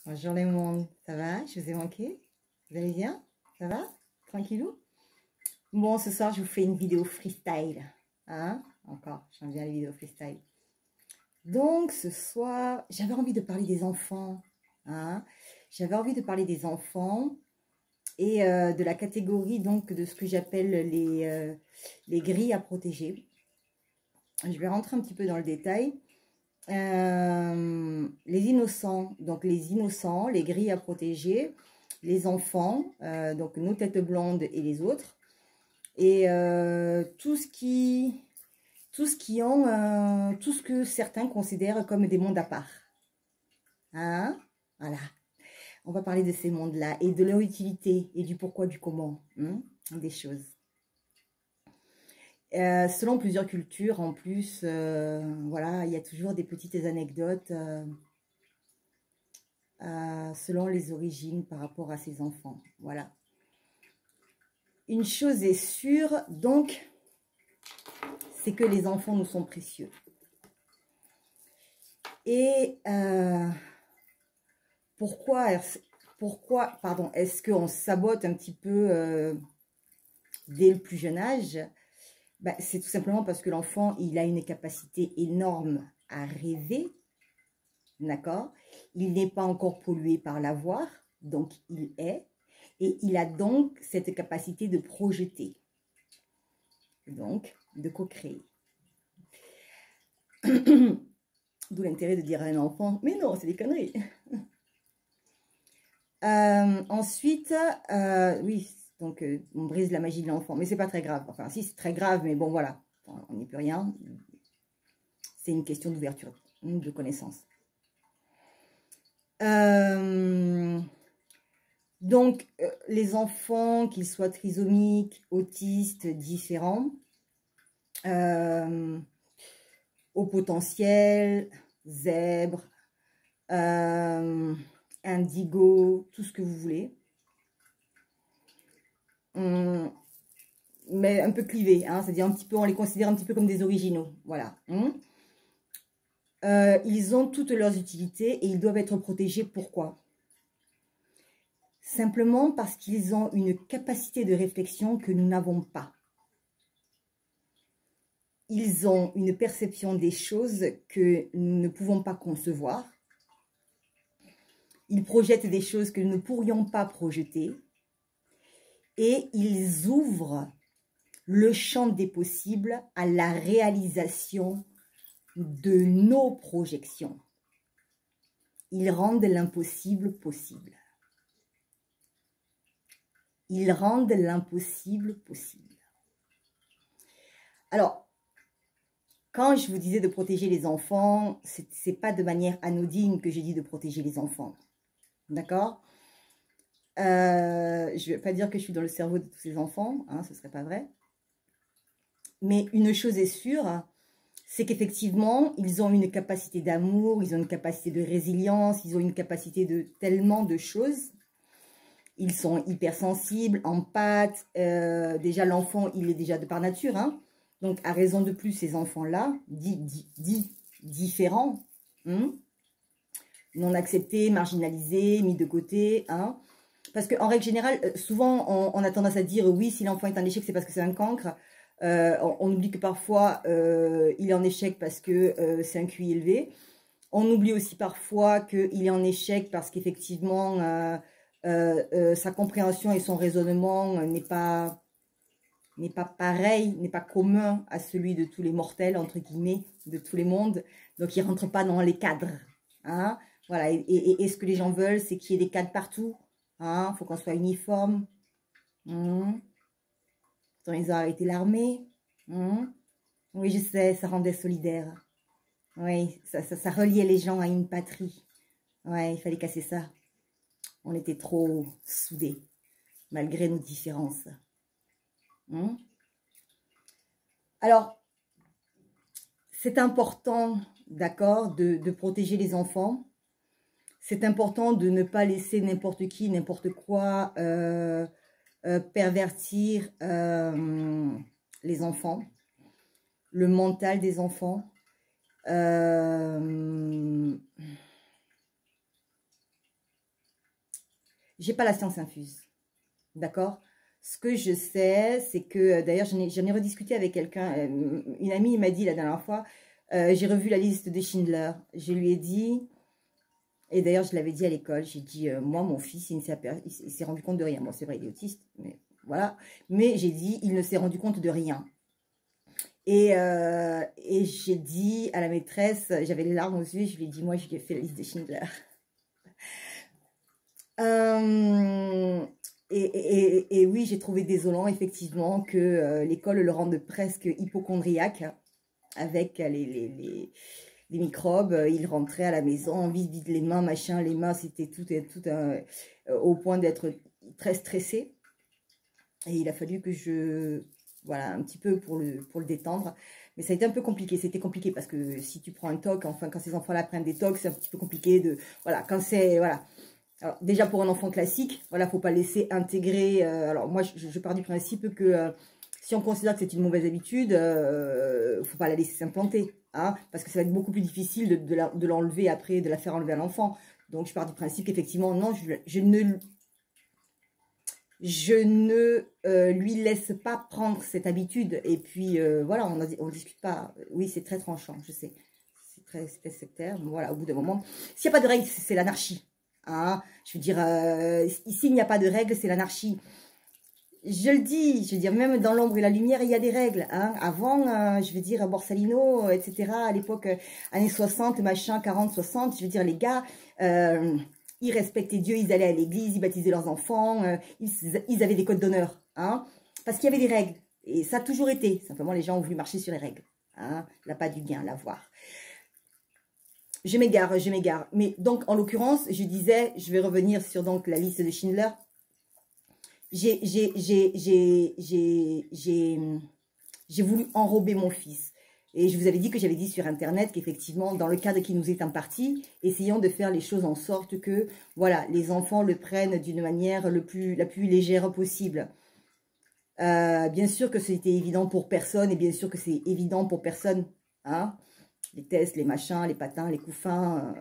Bonjour les mondes, ça va? Je vous ai manqué? Vous allez bien? Ça va? Tranquillou? Bon, ce soir, je vous fais une vidéo freestyle. Hein? Encore, j'aime bien les vidéos freestyle. Donc, ce soir, j'avais envie de parler des enfants. Hein? J'avais envie de parler des enfants et de la catégorie donc de ce que j'appelle les grilles à protéger. Je vais rentrer un petit peu dans le détail. Les innocents, donc les innocents, les grilles à protéger, les enfants, donc nos têtes blondes et les autres, et tout ce que certains considèrent comme des mondes à part. Hein? Voilà. On va parler de ces mondes-là et de leur utilité et du pourquoi, du comment, hein, des choses. Selon plusieurs cultures, en plus, voilà, il y a toujours des petites anecdotes selon les origines par rapport à ces enfants. Voilà. Une chose est sûre, donc, c'est que les enfants nous sont précieux. Et pourquoi est-ce qu'on sabote un petit peu dès le plus jeune âge? Ben, c'est tout simplement parce que l'enfant, il a une capacité énorme à rêver, d'accord? Il n'est pas encore pollué par l'avoir, donc il est. Et il a donc cette capacité de projeter, donc de co-créer. D'où l'intérêt de dire à un enfant, mais non, c'est des conneries. Ensuite, oui, donc on brise la magie de l'enfant, mais c'est pas très grave. Enfin, si, c'est très grave, mais bon, voilà, on n'y peut rien. C'est une question d'ouverture, de connaissance. Donc, les enfants, qu'ils soient trisomiques, autistes, différents, au potentiel, zèbre, indigo, tout ce que vous voulez. Mais un peu clivés, hein, c'est-à-dire un petit peu, on les considère un petit peu comme des originaux, voilà. Ils ont toutes leurs utilités et ils doivent être protégés. Pourquoi? Simplement parce qu'ils ont une capacité de réflexion que nous n'avons pas. Ils ont une perception des choses que nous ne pouvons pas concevoir. Ils projettent des choses que nous ne pourrions pas projeter. Et ils ouvrent le champ des possibles à la réalisation de nos projections. Ils rendent l'impossible possible. Ils rendent l'impossible possible. Alors, quand je vous disais de protéger les enfants, c'est pas de manière anodine que j'ai dit de protéger les enfants. D'accord? Je ne vais pas dire que je suis dans le cerveau de tous ces enfants, hein, ce ne serait pas vrai. Mais une chose est sûre, c'est qu'effectivement, ils ont une capacité d'amour, ils ont une capacité de résilience, ils ont une capacité de tellement de choses. Ils sont hypersensibles, empathes. Déjà, l'enfant, il est déjà de par nature. Hein. Donc, à raison de plus, ces enfants-là, différents, non acceptés, marginalisés, mis de côté. Hein. Parce qu'en règle générale, souvent, on a tendance à dire, oui, si l'enfant est en échec, c'est parce que c'est un cancre. On oublie que parfois, il est en échec parce que c'est un QI élevé. On oublie aussi parfois qu'il est en échec parce qu'effectivement, sa compréhension et son raisonnement n'est pas pareil, n'est pas commun à celui de tous les mortels, entre guillemets, de tous les mondes. Donc, il ne rentre pas dans les cadres. Hein, voilà. Et ce que les gens veulent, c'est qu'il y ait des cadres partout. Hein, faut qu'on soit uniforme. Quand ils ont arrêté l'armée. Oui, je sais, ça rendait solidaire. Oui, ça reliait les gens à une patrie. Ouais, il fallait casser ça. On était trop soudés, malgré nos différences. Alors, c'est important, d'accord, de protéger les enfants. C'est important de ne pas laisser n'importe qui, n'importe quoi pervertir les enfants, le mental des enfants. j'ai pas la science infuse. D'accord? Ce que je sais, c'est que, d'ailleurs, j'en ai rediscuté avec quelqu'un, une amie m'a dit la dernière fois, j'ai revu la liste de Schindler. Je lui ai dit, et d'ailleurs, je l'avais dit à l'école, j'ai dit, moi, mon fils, il s'est rendu compte de rien. Bon, c'est vrai, il est autiste, mais voilà. Mais j'ai dit, il ne s'est rendu compte de rien. Et j'ai dit à la maîtresse, j'avais les larmes aux yeux, je lui ai dit, moi, je lui ai fait la liste de Schindler. Et oui, j'ai trouvé désolant, effectivement, que l'école le rende presque hypocondriaque avec les microbes. Il rentrait à la maison, vide les mains, machin, les mains, c'était tout au point d'être très stressé. Et il a fallu que voilà, un petit peu pour le détendre. Mais ça a été un peu compliqué. C'était compliqué parce que si tu prends un TOC, enfin, quand ces enfants-là prennent des TOC, c'est un petit peu compliqué de, voilà, quand c'est, voilà. Alors, déjà pour un enfant classique, voilà, faut pas laisser intégrer. Alors moi, je pars du principe que si on considère que c'est une mauvaise habitude, faut pas la laisser s'implanter, hein, parce que ça va être beaucoup plus difficile de l'enlever après, de la faire enlever à l'enfant. Donc je pars du principe qu'effectivement, non, je ne lui laisse pas prendre cette habitude. Et puis voilà, on discute pas. Oui, c'est très tranchant, je sais, c'est très sectaire. Mais voilà, au bout d'un moment, s'il n'y a pas de règles, c'est l'anarchie. Hein, je veux dire, ici, il n'y a pas de règles, c'est l'anarchie. Je le dis, je veux dire, même dans l'ombre et la lumière, il y a des règles. Hein. Avant, je veux dire, Borsalino, etc., à l'époque, années 60, machin, 40, 60, je veux dire, les gars, ils respectaient Dieu, ils allaient à l'église, ils baptisaient leurs enfants, ils avaient des codes d'honneur. Hein, parce qu'il y avait des règles. Et ça a toujours été. Simplement, les gens ont voulu marcher sur les règles. Hein, là, pas du bien, la voir. Je m'égare. Mais donc, en l'occurrence, je disais, je vais revenir sur donc la liste de Schindler. J'ai voulu enrober mon fils. Et je vous avais dit que j'avais dit sur Internet qu'effectivement, dans le cadre qui nous est imparti, essayons de faire les choses en sorte que, voilà, les enfants le prennent d'une manière la plus légère possible. Bien sûr que c'était évident pour personne, et bien sûr que c'est évident pour personne, hein. Les tests, les machins, les patins, les couffins,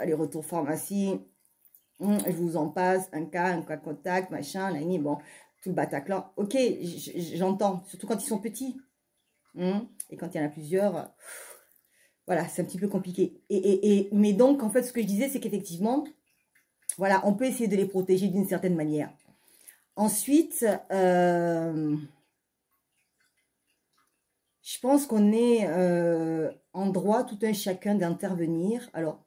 les retours pharmacie, je vous en passe, un cas contact, machin, bon, tout le Bataclan. Ok, j'entends, surtout quand ils sont petits. Et quand il y en a plusieurs, voilà, c'est un petit peu compliqué. Mais donc, en fait, ce que je disais, c'est qu'effectivement, voilà, on peut essayer de les protéger d'une certaine manière. Ensuite, je pense qu'on est en droit, tout un chacun, d'intervenir. Alors,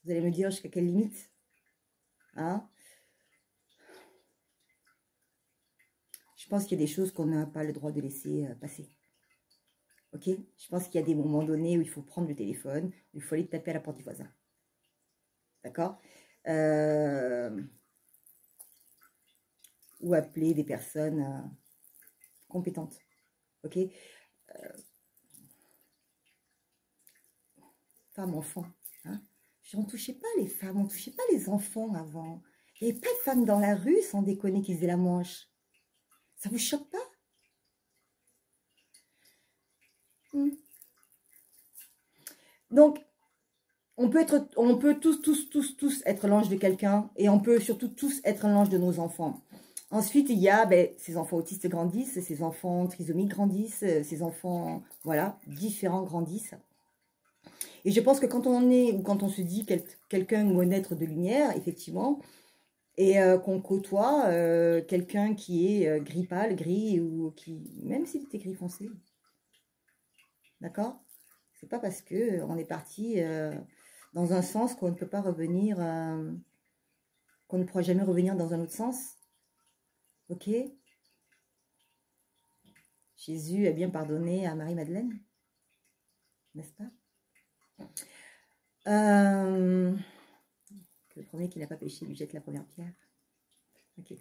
vous allez me dire jusqu'à quelle limite, hein? Je pense qu'il y a des choses qu'on n'a pas le droit de laisser passer. Ok? Je pense qu'il y a des moments donnés où il faut prendre le téléphone, où il faut aller taper à la porte du voisin. D'accord? Ou appeler des personnes compétentes. Ok? Femmes, enfants. Hein? On ne touchait pas les femmes, on ne touchait pas les enfants avant. Il n'y avait pas de femmes dans la rue, sans déconner, qui faisaient la manche. Ça vous choque pas? Donc, on peut tous être l'ange de quelqu'un, et on peut surtout tous être l'ange de nos enfants. Ensuite, il y a, ces enfants autistes grandissent, ces enfants trisomiques grandissent, ces enfants, voilà, différents grandissent. Et je pense que quand on se dit quelqu'un ou un être de lumière, effectivement, et qu'on côtoie quelqu'un qui est gris pâle, gris, ou qui, même s'il était gris foncé, d'accord? C'est pas parce que on est parti dans un sens qu'on ne peut pas revenir, qu'on ne pourra jamais revenir dans un autre sens. Ok? Jésus a bien pardonné à Marie-Madeleine, n'est-ce pas? Que le premier qui n'a pas péché lui jette la première pierre. Ok.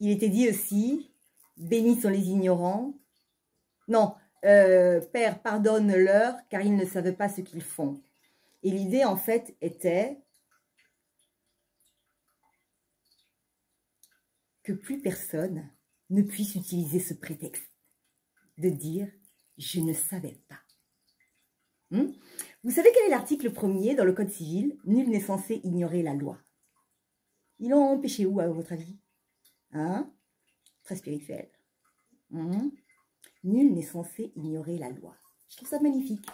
Il était dit aussi, bénis sont les ignorants. Non, Père, pardonne-leur, car ils ne savent pas ce qu'ils font. Et l'idée, en fait, était que plus personne ne puisse utiliser ce prétexte de dire « je ne savais pas ». Vous savez quel est l'article 1er dans le Code civil? Nul n'est censé ignorer la loi. Ils l'ont empêché où, à votre avis? Hein? Très spirituel. Nul n'est censé ignorer la loi. Je trouve ça magnifique.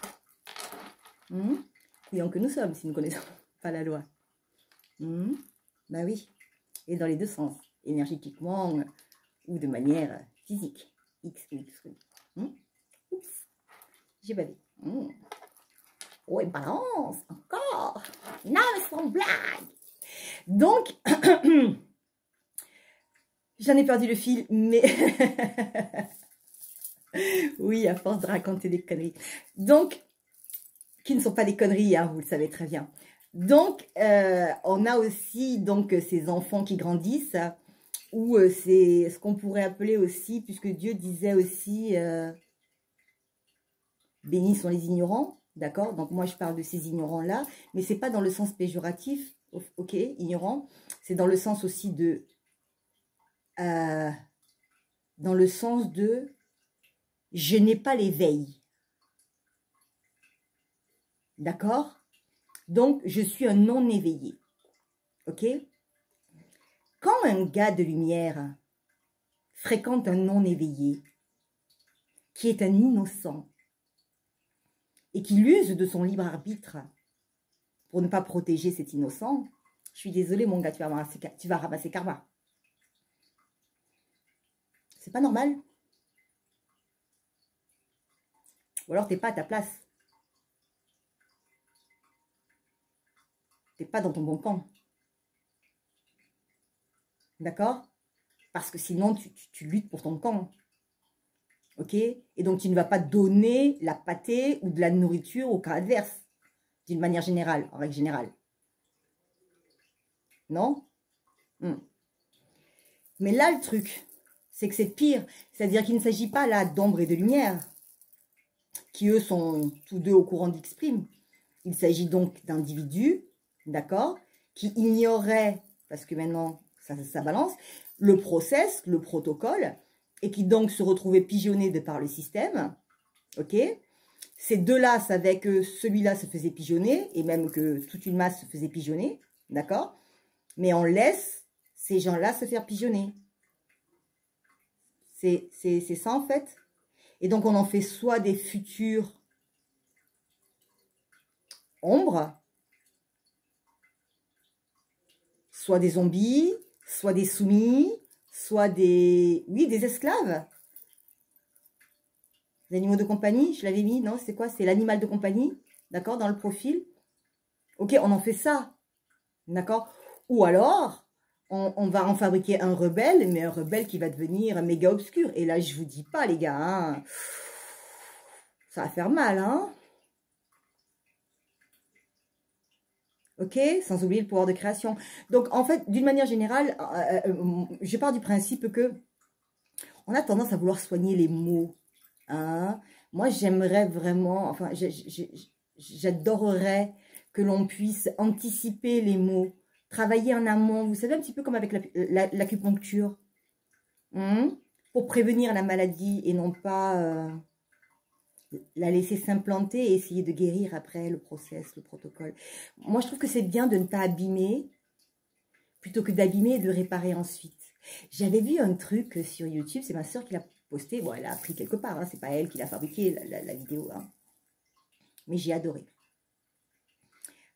Couillons que nous sommes si nous ne connaissons pas la loi. Ben oui. Et dans les deux sens. Énergétiquement ou de manière physique. X ou X. Oups. J'ai bavé. Oh, une balance. Encore. Non, mais c'est une blague. Donc, j'en ai perdu le fil, mais... oui, à force de raconter des conneries. Donc, qui ne sont pas des conneries, hein, vous le savez très bien. Donc, on a aussi donc ces enfants qui grandissent, ou c'est ce qu'on pourrait appeler aussi, puisque Dieu disait aussi, bénis sont les ignorants, d'accord? Donc, moi, je parle de ces ignorants-là, mais c'est pas dans le sens péjoratif, ok, ignorant, c'est dans le sens aussi de... dans le sens de je n'ai pas l'éveil. D'accord? Donc, je suis un non-éveillé. Ok? Quand un gars de lumière fréquente un non-éveillé, qui est un innocent, et qu'il use de son libre arbitre pour ne pas protéger cet innocent, je suis désolée, mon gars, tu vas ramasser karma. C'est pas normal. Ou alors, t'es pas à ta place. T'es pas dans ton bon camp. D'accord? Parce que sinon, tu luttes pour ton camp. Ok? Et donc, tu ne vas pas donner la pâtée ou de la nourriture au cas adverse. D'une manière générale, en règle générale. Non? Mais là, le truc, c'est que c'est pire. C'est-à-dire qu'il ne s'agit pas là d'ombre et de lumière, qui eux sont tous deux au courant d'X'. Il s'agit donc d'individus, d'accord, qui ignoraient, parce que maintenant ça balance, le process, le protocole, et qui donc se retrouvaient pigeonnés de par le système, ok? Ces deux-là savaient que celui-là se faisait pigeonner, et même que toute une masse se faisait pigeonner, d'accord? Mais on laisse ces gens-là se faire pigeonner. C'est ça en fait. Et donc on en fait soit des futurs ombres, soit des zombies, soit des soumis, soit des... Oui, des esclaves. Les animaux de compagnie, je l'avais mis, non, c'est quoi? C'est l'animal de compagnie, d'accord, dans le profil. Ok, on en fait ça, d'accord? Ou alors, on va en fabriquer un rebelle, mais un rebelle qui va devenir méga obscur. Et là, je vous dis pas, les gars, hein, ça va faire mal, hein? Ok, sans oublier le pouvoir de création. Donc, en fait, d'une manière générale, je pars du principe que on a tendance à vouloir soigner les mots. Hein? Moi, j'aimerais vraiment, enfin, j'adorerais que l'on puisse anticiper les mots, travailler en amont. Vous savez, un petit peu comme avec l'acupuncture, pour prévenir la maladie et non pas... la laisser s'implanter et essayer de guérir après le process, le protocole. Moi, je trouve que c'est bien de ne pas abîmer, plutôt que d'abîmer et de réparer ensuite. J'avais vu un truc sur YouTube, c'est ma soeur qui l'a posté. Bon, elle a appris quelque part, hein, c'est pas elle qui l'a fabriqué, la vidéo. Hein. Mais j'ai adoré.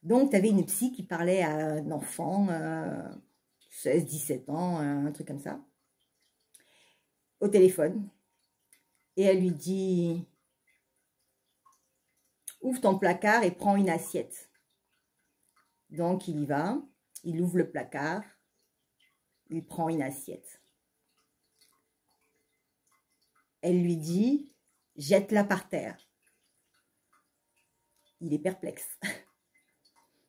Donc, tu avais une psy qui parlait à un enfant, 16, 17 ans, un truc comme ça, au téléphone. Et elle lui dit... Ouvre ton placard et prends une assiette. Donc, il y va. Il ouvre le placard. Il prend une assiette. Elle lui dit, jette-la par terre. Il est perplexe.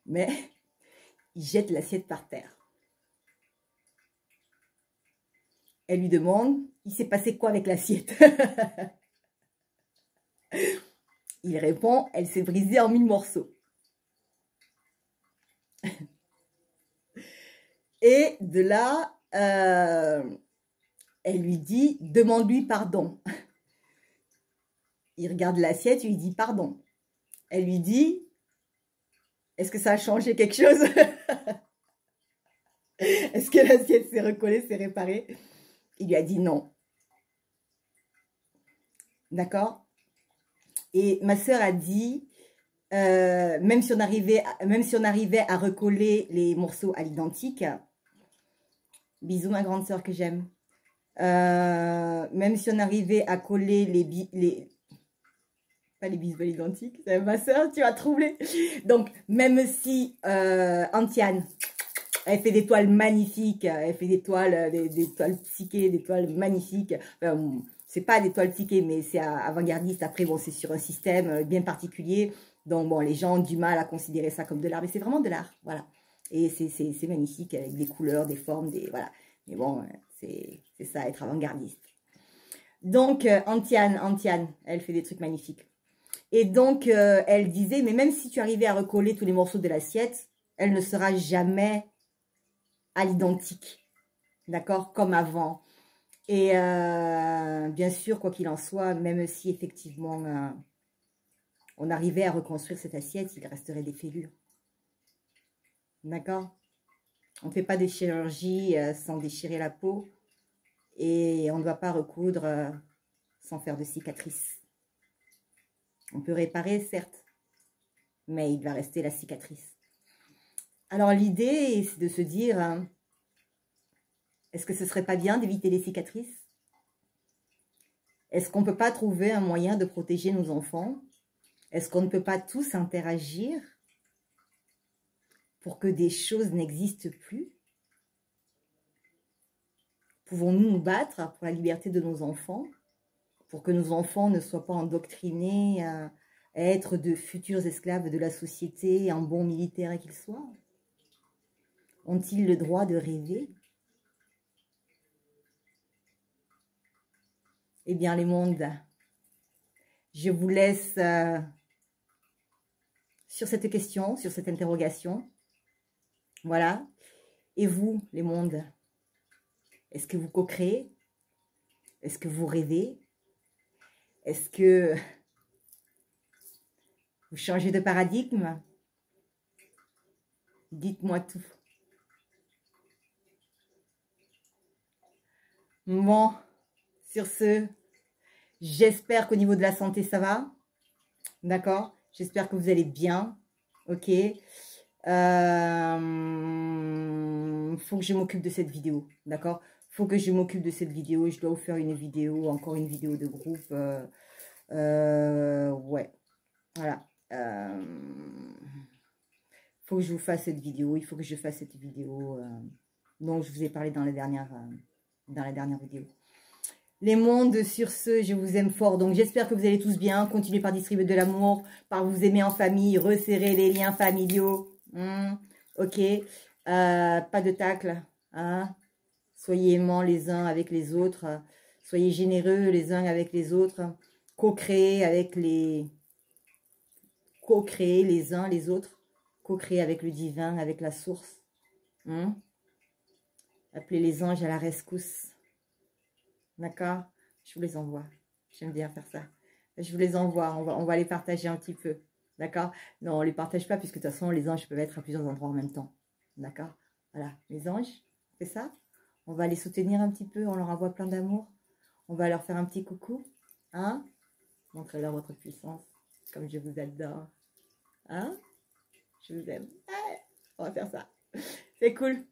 Mais, il jette l'assiette par terre. Elle lui demande, il s'est passé quoi avec l'assiette? Il répond, elle s'est brisée en 1000 morceaux. Et de là, elle lui dit, demande-lui pardon. Il regarde l'assiette, il lui dit pardon. Elle lui dit, est-ce que ça a changé quelque chose? Est-ce que l'assiette s'est recollée, s'est réparée? Il lui a dit non. D'accord? Et ma sœur a dit, même si on arrivait à recoller les morceaux à l'identique, bisous ma grande sœur que j'aime, même si on arrivait à coller pas les bisous à l'identique, c'est ma sœur, tu vas troubler. Donc, même si Antiane, elle fait des toiles magnifiques, elle fait des toiles psychées, des toiles magnifiques. Enfin, c'est pas des toiles psychées, mais c'est avant-gardiste. Après, bon, c'est sur un système bien particulier. Donc, bon, les gens ont du mal à considérer ça comme de l'art, mais c'est vraiment de l'art, voilà. Et c'est magnifique, avec des couleurs, des formes, voilà. Mais bon, c'est ça, être avant-gardiste. Donc, Antiane, elle fait des trucs magnifiques. Et donc, elle disait, mais même si tu arrivais à recoller tous les morceaux de l'assiette, elle ne sera jamais à l'identique, d'accord, comme avant. Et bien sûr, quoi qu'il en soit, même si effectivement on arrivait à reconstruire cette assiette, il resterait des fêlures. D'accord? On ne fait pas des chirurgies sans déchirer la peau et on ne doit pas recoudre sans faire de cicatrices. On peut réparer, certes, mais il va rester la cicatrice. Alors l'idée, c'est de se dire, est-ce que ce serait pas bien d'éviter les cicatrices? Est-ce qu'on ne peut pas trouver un moyen de protéger nos enfants? Est-ce qu'on ne peut pas tous interagir pour que des choses n'existent plus? Pouvons-nous nous battre pour la liberté de nos enfants? Pour que nos enfants ne soient pas endoctrinés à être de futurs esclaves de la société, en bons militaires qu'ils soient? Ont-ils le droit de rêver? Eh bien, les mondes, je vous laisse sur cette question, sur cette interrogation. Voilà. Et vous, les mondes, est-ce que vous co-créez? Est-ce que vous rêvez? Est-ce que vous changez de paradigme? Dites-moi tout. Bon, sur ce, j'espère qu'au niveau de la santé, ça va. D'accord? J'espère que vous allez bien. Ok. Faut que je m'occupe de cette vidéo. D'accord? Faut que je m'occupe de cette vidéo. Je dois vous faire une vidéo, encore une vidéo de groupe. Ouais. Voilà. Faut que je vous fasse cette vidéo. Il faut que je fasse cette vidéo dont je vous ai parlé dans la dernière vidéo. Les mondes, sur ce, je vous aime fort. Donc, j'espère que vous allez tous bien. Continuez par distribuer de l'amour, par vous aimer en famille, resserrer les liens familiaux. Ok. Pas de tacle. Hein? Soyez aimants les uns avec les autres. Soyez généreux les uns avec les autres. Co-créer les uns les autres. Co-créer avec le divin, avec la source. Appelez les anges à la rescousse. D'accord? Je vous les envoie. J'aime bien faire ça. Je vous les envoie. On va les partager un petit peu. D'accord? Non, on ne les partage pas puisque de toute façon, les anges peuvent être à plusieurs endroits en même temps. D'accord? Voilà. Les anges, c'est ça? On va les soutenir un petit peu. On leur envoie plein d'amour. On va leur faire un petit coucou. Hein? Montrez-leur votre puissance. Comme je vous adore. Hein? Je vous aime. Ouais, on va faire ça. C'est cool.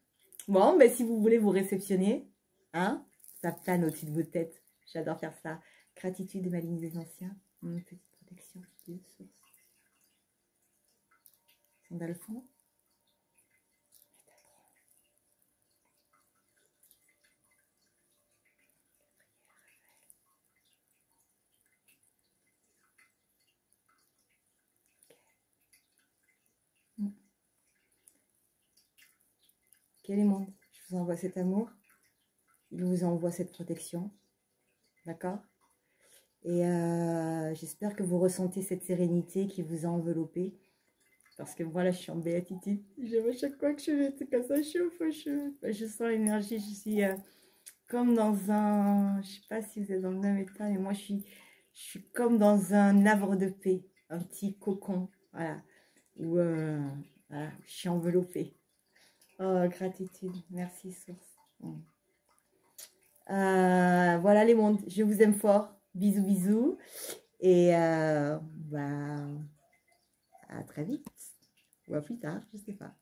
Bon, ben si vous voulez vous réceptionner, hein? Ça plane au-dessus de vos têtes. J'adore faire ça. Gratitude de ma ligne des anciens. Une petite protection de source. Sont dans le fond. Quel est monde? Je vous envoie cet amour. Il vous envoie cette protection. D'accord? Et j'espère que vous ressentez cette sérénité qui vous a enveloppé. Parce que voilà, je suis en béatitude. À chaque fois que je fais tout comme ça, je sens l'énergie. Je suis comme dans un... Je sais pas si vous êtes dans le même état, mais moi, je suis comme dans un havre de paix. Un petit cocon, voilà. Où voilà, je suis enveloppée. Oh, gratitude. Merci, source. Voilà les mondes. Je vous aime fort. Bisous, bisous. Et bah, à très vite. Ou à plus tard, je sais pas.